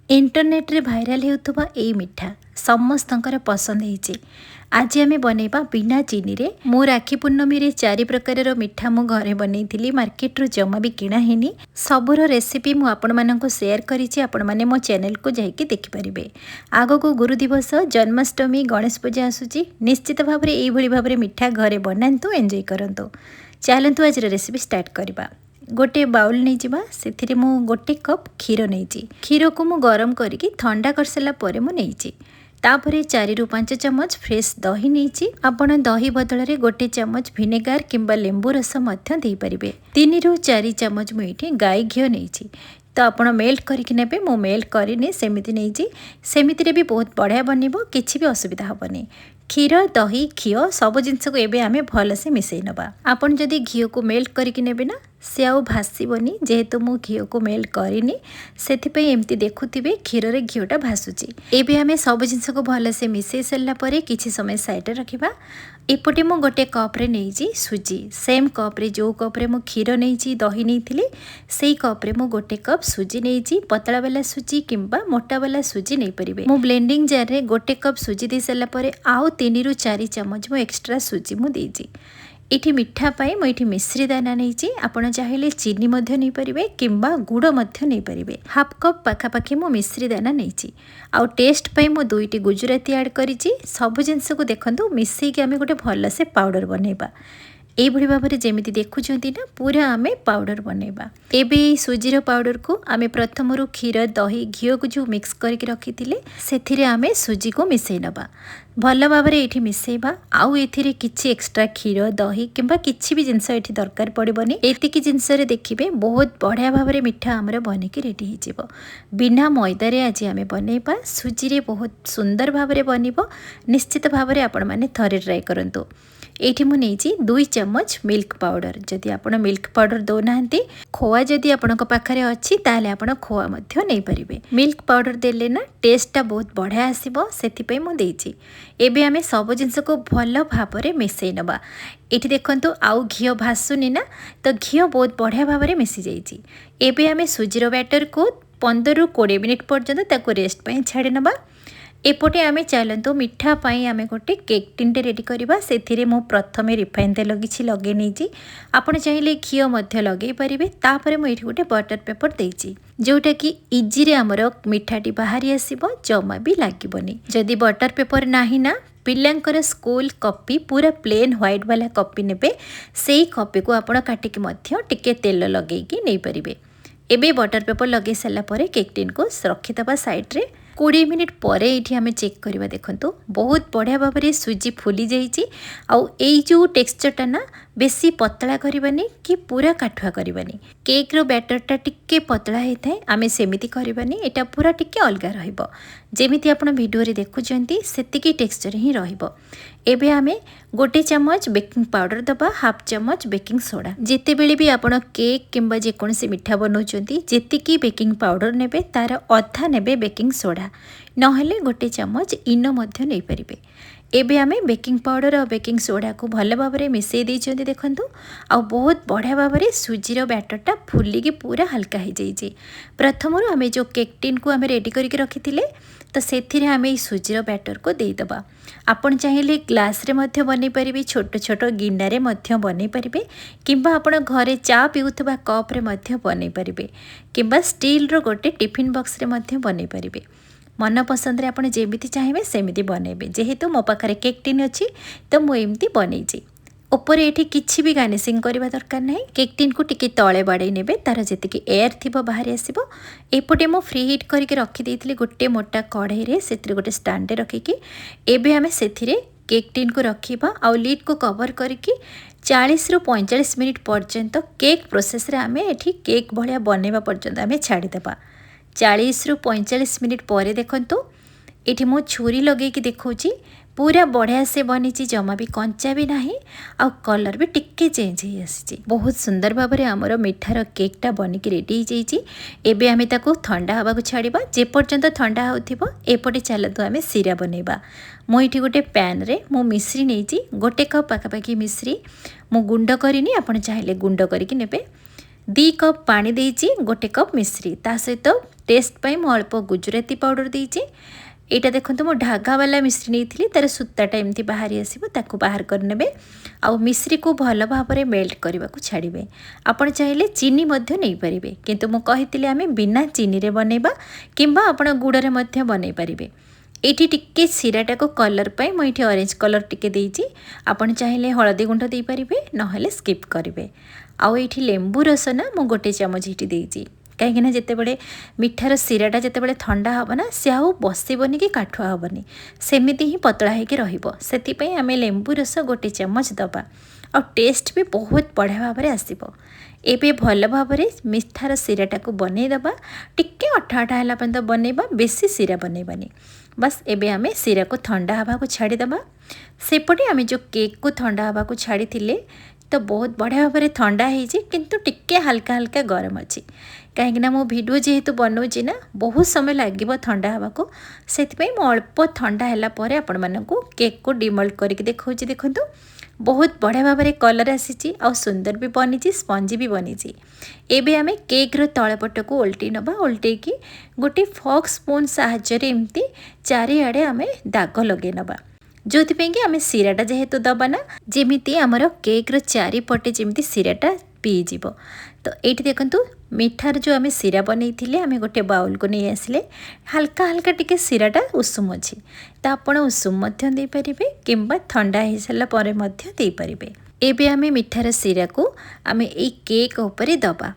Internet रे viral होता यही मिठा समस्तंकर पसंद होइछि। आज आम बनैबा बिना चीनी रे। मो राखी पूर्णमी रे 4 प्रकार मिठा मु घरे बनैथिली, मार्केट रो जमा भी किणा हेनी। सबुर रेसिपी मु आपण माननको शेयर करिछि, आपण माने मो चैनल को जाइके देखि परिबे। आगो को गुरु दिवस, जन्माष्टमी, गणेश पूजा आसुछि। निश्चित भाव रे एई भली भाव रे मिठा घरे बनांतु, एन्जॉय करंतु। चलंतु आज रेसिपी स्टार्ट करबा। गोटे बाउल नहीं जावा, से मु गोटे कप क्षीर नहीं। क्षीर को मु गरम करके ठंडा कर सारा पर मु नहीं। तापरे 4 ରୁ 5 चम्मच फ्रेश दही नहीं। आपण दही बदल रे गोटे चम्मच विनेगार किंबा लेंबू रस मध्य दे परिबे। 3 ରୁ 4 चम्मच मुझे गाय घी नहीं। तो आप मेल्ट करके नेबे, मु मेल्ट करनी सेमिति नहीं। सेमिति रे भी बहुत बढ़िया बनइबो, किछि भी असुविधा हबनी। क्षीर, दही, घी सब जिनस को एबे आमे भल से मिसई नबा। आपण जदि घी को मेल्ट करके नेबे ना, से आउ भासीबनी। जेहेतु मु घी को मेल्ट करिनी, सेथिपई एमती देखुथिबे क्षीर रे घीटा भासुची। एबे आमे सब जिनस को भल से मिसई सल्ला परे किछि समय साइड रे रखिबा। एपटे मु गोटे कप रे नेइजी सुजी। सेम कप रे जो कप रे मु क्षीर नेइजी, दही नेइथिली, सेई कप रे मु गोटे कप सुजी नेइजी। पतला वाला सुजी किंबा मोटा वाला सुजी नै परिबे। मु ब्लेंडिंग जार रे गोटे कप सुजी दे सल्ला परे आउ 3 ରୁ 4 चम्मच मु एक्स्ट्रा सुजी मु देइजी। इठी मिठा पाई मु इठी मिश्री दाना नहीं। आपण चाहिले चीनी मध्य नहीं परिबे किंबा गुड़ मध्य नहीं परिबे। हाफ कप पाखापाखि मु मिश्री दाना नहीं। आउ टेस्ट पाई मु 2टी गुजराती ऐड करिछि। सब जिनस को देखंतु मिसई के आमे गोटे भल से पाउडर बनैबा। एई भली भाबरे जेमिति देखुछंती ना, पूरा आमे पाउडर बनैबा। एबे सुजीर पाउडर को आमे प्रथमरु क्षीर, दही, घी को जो मिक्स करके रखिथिले, सेथिरे आमे सुजी को मिसई नबा। भल भाबरे एठी मिसैबा। आउ एथिरे किछि एक्स्ट्रा क्षीर, दही किंबा किछि भी जिनस एठी दरकार पड़िबनी। एतिकी जिनस रे देखिबे बहुत बढ़िया भाबरे मिठा हमर बनिकी रेडी हि जिवो। बिना मैदा रे आज आमे बनैबा। सुजी रे बहुत सुंदर भाबरे बनिबो। निश्चित भाबरे आपण माने थरे ट्राई करंतु। एठी मु नेइछि 2 चम्मच मिल्क पाउडर। जदि आपण मिल्क पाउडर दो नाहंती, खोआ जदि आपणक पाखरे अछि ताले आपण खोआ मध्य नै परिबे। मिल्क पाउडर देले ना टेस्टटा बहुत बढ़िया आसीबो, सेति पई मु देइछि। एबे आमे सब जिनस को भल भाबरे मिसई नबा। एठी देखंतु आउ घी भासुनी ना, तो घी बहुत बढ़िया भाबरे मिसि जाइछि। एबे आमे सुजीर बैटर को 15 ରୁ 20 मिनिट पर्यंत ताको रेस्ट पई छाडी नबा। एपटे आमे चलंतु मिठा पाई आमे गोटे केक टिनटे रेडी करबा। सेथिरे मु प्रथमे रिफाइन तेल किछि लगे नेछि। आपण चाहिले घी मध्य लगे परिबे। तापरे मु एठी गोटे बटर पेपर देइछि, जोटा कि इजी रे हमर मिठाटी बाहरी आसीबो, जमा भी लागिबोनी। जदि बटर पेपर नाही ना, पिल्लांकर स्कूल कॉपी पूरा प्लेन व्हाइट वाला कॉपी नेबे। सेई कॉपी को आपण काटिके मध्य टिके तेल लगेकी नै परिबे। एबे बटर पेपर लगे सला परे केक टिन को रखितबा साइड रे। 20 मिनिट पर ये आम चेक करवा। देखो बहुत बढ़िया भाव में सुजी फुली जाइए। आउ एई जो टेक्सचरटा ना बेसी पतला करबानी कि पूरा काठुआ करबानी। केक रो बैटरटा टिके पतला होता है, आम सेमिति करबानी। एटा पूरा टिके अलग रहिबो। जेमिति आपण वीडियो रे देखुचंती सेतिकी टेक्सचर ही रहिबो। एबे आमे गोटे चम्मच बेकिंग पाउडर दबा, हाफ चम्मच बेकिंग सोडा। जेते बेले भी आपण केक किंबा जे कोनसे मिठा बनौचंती, जेतिकी बेकिंग पाउडर नेबे तार अधा नेबे बेकिंग सोडा, नहेले गोटे चम्मच इनो मध्य नै परिबे। एबे आमे बेकिंग पाउडर और बेकिंग सोडा को भल भाव में मिसई देइछंती। देखंतु आ बहुत बढ़िया भाव में सुजीर बैटरटा फुलिकी पूरा हल्का हो जाइए। प्रथम आमे जो केक टिन को आमे रेडी करके रखिथिले, तो सेथिरे आमे सुजीर बैटर को देदबा। आपण चाहिले ग्लास रे मध्य बनै परिबे, छोट छोट गिन्ना रे मध्य बनै परिबे, किंबा आपण घरे चा पिउथबा कप रे मध्य बनै परिबे, किंबा स्टील रो गोटे टिफिन बॉक्स रे मध्य बनै परिबे। मन पसंद रे आपण जेमिति चाहिए सेमिति बनैबे। जेहेतु मो पाखरे केक टिन अछि, तो मु एमिति बनैछि। ऊपर एठी किछि भी गार्निशिंग करबा दरकार नाही। केक टिन को टिके तळे बाडै नेबे, तार जेतिकी एयर थिबो बाहर आसीबो। एपटे मो फ्री हीट करके रखी देइथिले गोटे मोटा कढ़ाई रे, सेतिर गोटे स्टैंड रखिकी। एबे आमे सेथिरे केक टिन को रखिबा। आ लीड को कवर करके 40 ରୁ 45 मिनिट पर्यंत केक प्रोसेस रे आमे एठी केक भलिया बनैबा पर्यंत आमे छाडी देबा। 40 ରୁ 45 मिनिट पर देखंतु एठी मो छुरी लगे कि देखौची, पूरा बढ़िया से बनी, जमा भी कंचा भी नहीं, आ कलर भी टिके चेंज हो आसी। बहुत सुंदर भाव में आमर मिठार केकटा बनिकी रेडी हो जाइए। एबे आमे ताको ठंडा हवा को छाड़िबा। जे पर्यंत ठंडा होथिबो एपटे चलतु आमे सीरा बनैबा। मु एठी गोटे पैन रे मु मिश्री नेइची, गोटे कप पाखापाखि मिश्री मु गुंड करिनी, आपण चाहिले गुंड करिकी नेबे। 2 कप पानी देइची, गोटे कप मिश्री, ता सहित टेस्ट पाई मु अल्प गुजराती पाउडर देइछि। एटा देखंतु मो ढागा वाला मिश्री नहीं तार सूताटा एमती बाहरी आसो ताकू बाहर करने आउ मिश्री को भल भाव में मेल्ट करने को छाड़े। आपड़ चाहिए चीनी नहीं पारे किंतु मु कही आम बिना चीनी रे बनैबा किंबा आपण गुड़े बनई पारे। एठी टिके सीराटा को कलर पाई मुझे ऑरेंज कलर टिके देइछि। आपण चाहिए हलदी गुंड दे पारिबे नहले स्किप करिवे। आउ एठी लेंबू रस ना मु गोटे चामच एठी देइछि कहीं जितेबले मिठार सीराटा जितेबले ठंडा हम ना सी आउ बसबनी कि काठुआ हेनी सेमती ही पतला होती आम लेंबू रस गोटे चामच दबा और टेस्ट भी बहुत बढ़िया भाव में आसो। एबे भल भाव में मिठार सीराटा को बनईदबा टिके अठा अठा है पर्यंत बनईबा बेसी सीरा बनईबानी। बस एबे आम सीरा को ठंडा हवा को छाड़ीदबा। सेपटे आम जो केक को ठंडा हवा को छाड़ी तो बहुत बढ़िया भाव में ठंडा होती किंतु टिके हल्का हल्का गरम अच्छी कहीं मो भिडियो जेहेतु बनाऊँगी ना बहुत समय लगे ठंडा हवा को से अल्प ठंडा है आपण मानू केक को डिमोल्ड करके देखा देखूँ बहुत बढ़िया भाव में कलर आसी आ सुंदर भी बनी स्पंजी भी बनी। एबे आमे केक रो तलपट को उल्टी नबा उल्टे की गोटे फॉक स्पून साहाय्य एमती चारिआडे आमे दाग लगे नबा जो कि आम सीराटा जेहेतु दबा ना जेमिति आमर केक रो चारिपटे जेमिति सीराटा पीजीव। तो ये देखंतु मिठार जो आम सीरा बनई आम गोटे बाउल को नहीं आसिले हल्का हल्का टिके सीराटा उषुम अच्छी तो आपण उषुम दे पारिबे किंबा ठंडा हो सारापर दे पारिबे। एबे आम मिठार सीरा को आम ए केक उपरे दबा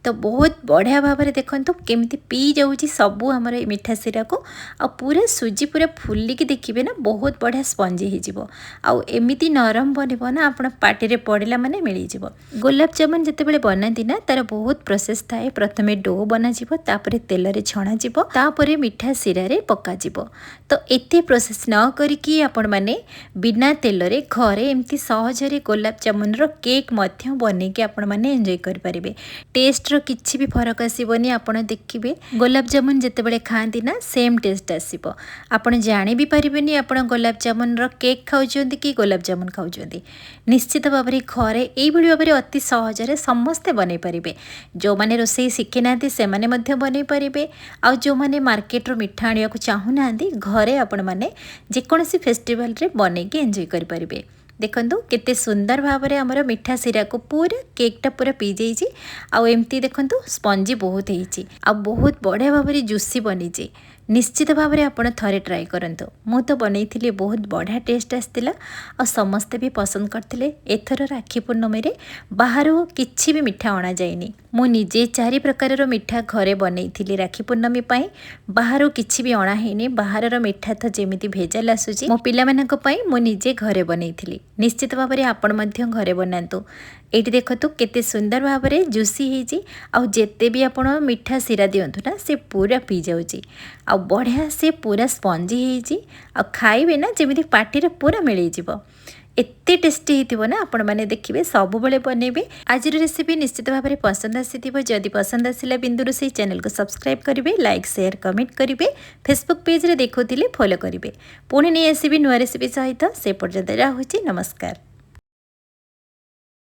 तो बहुत बढ़िया भाव में देखो केमिति पी जाऊँगी सबू आमर मिठा सीरा को आ पूरा सुजी पूरा फुलिकी देखिए ना बहुत बढ़िया स्पंजी हो एमती नरम बनब ना आप पार्टी रे पड़ला माने मिल जाव। गुलाब जामुन जितेबाला बनाती ना तार बहुत प्रोसेस थाए प्रथमे डो बनाଯିव तापर तेल रे छणा जीव तापर मिठा सीरा रे पका जीव। तो एते प्रोसेस न करिकी आपण माने बिना तेल रे घरे एमती सहजरे गुलाब जामुन रो केक मध्य बनेकी आपण माने एंजॉय कर पारिबे। टेस्ट किसी भी फरक आसबनी आपण देखिए गुलाब जामुन जितेबाला खाती ना सेम टेस्ट आसो आपड़ जानी भी पारे आप गुलाब जामुन रो केक खाऊँ कि गुलाब जामुन खाऊँ निश्चित भाव में घरे यही भाव में अति सहजरे समस्ते बनई पारे। जो मैंने रोसई शिखी ना से बनई पारे आ जो मैंने मार्केट रो मिठा आने को चाहूना घरे आपण मैंने जेकोसी फेस्टिवल रे बनईकी एंजॉय कर पारिबे। देखंतु केते सुंदर भाव में आमर मिठा सीरा को पूरा केकटा पूरा पी जाइए आउ एमती देखंतु स्पंजी बहुत होती आ बहुत बढ़िया भाव में जूसी बनी। निश्चित भाव में आप थे ट्राए करंतु मु तो बनई बहुत बढ़िया टेस्ट आसला और समस्ते भी पसंद करते। एथर राखी पूर्णमी रे बाहर किछि भी मिठा अणा जाइनी मु निजे 4 प्रकार मिठा घरे बनई राखी पूर्णमी पाई बाहर किछि भी अणा हैनी। बाहर मिठा तो जेमिति भेजाल आसुची मो पिला मानक पई मु निजे घरे बनई निश्चित भाव में आपण मध्य घरे बनातु। एटी देखतु केते सुंदर भाव में जूसी होती आउ जेते भी आपण मिठा सीरा दिंतु ना से पूरा पी जाऊँगी आ बढ़िया से पूरा स्पंजी होती आ खाइबे ना जमी पार्टी रे पूरा मिल जाव। एते टेस्टी होती ना आपण मैंने देखिए सब बेले बनइबे। आज रेसिपी निश्चित भाव में पसंद आसीथिबो जदि पसंद आसिला बिंदु रोसई चैनल को सब्सक्राइब करेंगे लाइक शेयर कमेंट करेंगे फेसबुक पेज रे देखुथिले फॉलो करेंगे पुणी नहीं आसबि नुआ रेसिपी सहित से पर्यंत रहुछि नमस्कार।